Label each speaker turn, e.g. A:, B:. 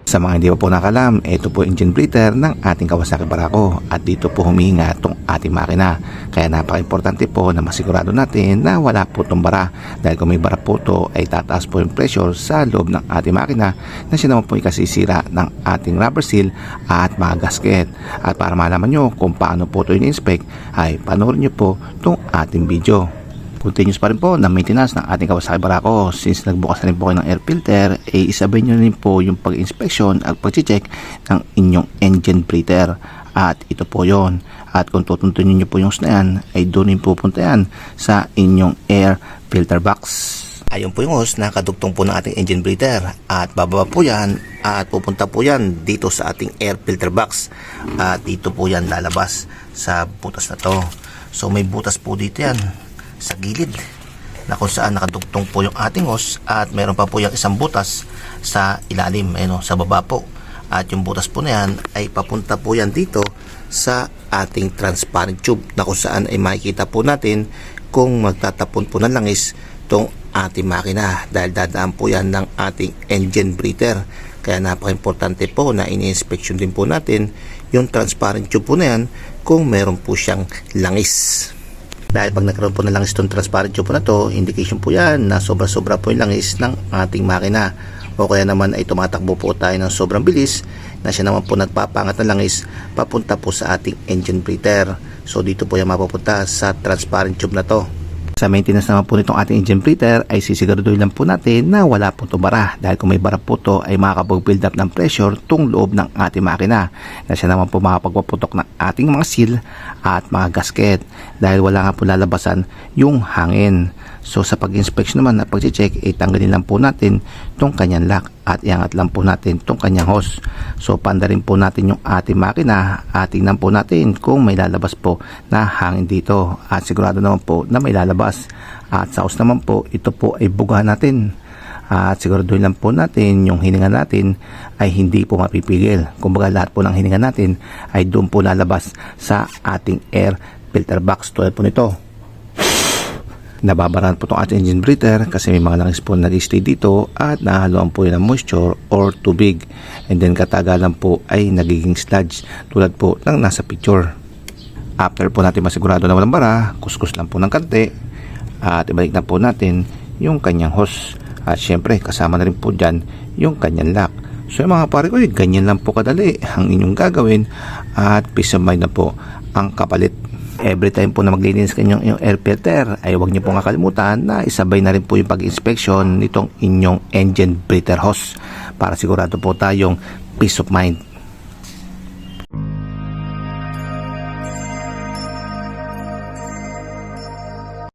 A: Sa mga hindi pa po nakalam, ito po engine breather ng ating Kawasaki Barako at dito po humihinga itong ating makina. Kaya napaka-importante po na masigurado natin na wala po itong bara, dahil kung may bara po ito ay tataas po yung pressure sa loob ng ating makina na siya naman po ikasisira ng ating rubber seal at mga gasket. At para malaman nyo kung paano po ito in-inspect ay panoorin nyo po itong ating video. Continuous pa rin po na maintenance ng ating Kawasaki Barako. Since nagbukas na rin po kayo ng air filter, isabay nyo rin po yung pag-inspection at pag-check ng inyong engine breather. At ito po yon. At kung tutuntunin nyo po yung na yan, ay doon rin pupunta yan sa inyong air filter box. Ayun po yung hose na kadugtong po ng ating engine breather. At bababa po yan at pupunta po yan dito sa ating air filter box. At dito po yan lalabas sa butas na to. So may butas po dito yan sa gilid na kung saan nakadugtong po yung ating hose, at meron pa po yung isang butas sa ilalim, sa baba po. At yung butas po na yan ay papunta po yan dito sa ating transparent tube na kung saan ay makikita po natin kung magtatapon po ng langis itong ating makina, dahil dadaan po yan ng ating engine breather. Kaya napaka-importante po na ini-inspection din po natin yung transparent tube po na yan kung meron po siyang langis. Dahil pag nagkaroon po ng langis itong transparent tube po na to, indication po yan na sobra-sobra po yung langis ng ating makina. O kaya naman ay tumatakbo po tayo ng sobrang bilis na siya naman po nagpapangat ng langis papunta po sa ating engine breather. So dito po yan mapupunta sa transparent tube na to. Sa maintenance naman po nitong ating engine breather ay sisiguraduhin lang po natin na wala po itong bara, dahil kung may bara po ito ay makakapag-build up ng pressure tung loob ng ating makina na siya naman po makapagpaputok ng ating mga seal at mga gasket, dahil wala nga po lalabasan yung hangin. So sa pag-inspection naman at pag-check, tanggalin lang po natin itong kanyang lock at iangat lang po natin itong kanyang hose. So panda rin po natin yung ating makina at tingnan po natin kung may lalabas po na hangin dito, at sigurado naman po na may lalabas. At sa hose naman po, ito po ay bugahan natin at siguraduhin lang po natin yung hininga natin ay hindi po mapipigil. Kumbaga lahat po ng hininga natin ay doon po lalabas sa ating air filter box, tulad po nito. Nababaran po itong ating engine breather kasi may mga langis po nag-stay dito at nahaluan po yun ng moisture or tubig, and then katagalan po ay nagiging sludge tulad po ng nasa picture. After po natin masigurado na walang bara, kuskus lang po ng kante at ibalik na po natin yung kanyang hose, at syempre kasama na rin po dyan yung kanyang lock. So yung mga pare ko, ganyan lang po kadali ang inyong gagawin at peace of mind na po ang kapalit. Every time po na maglilinis kanyang yung air filter ay huwag niyo pong kakalimutan na isabay na rin po yung pag-inspection nitong inyong engine breather hose para sigurado po tayong peace of mind.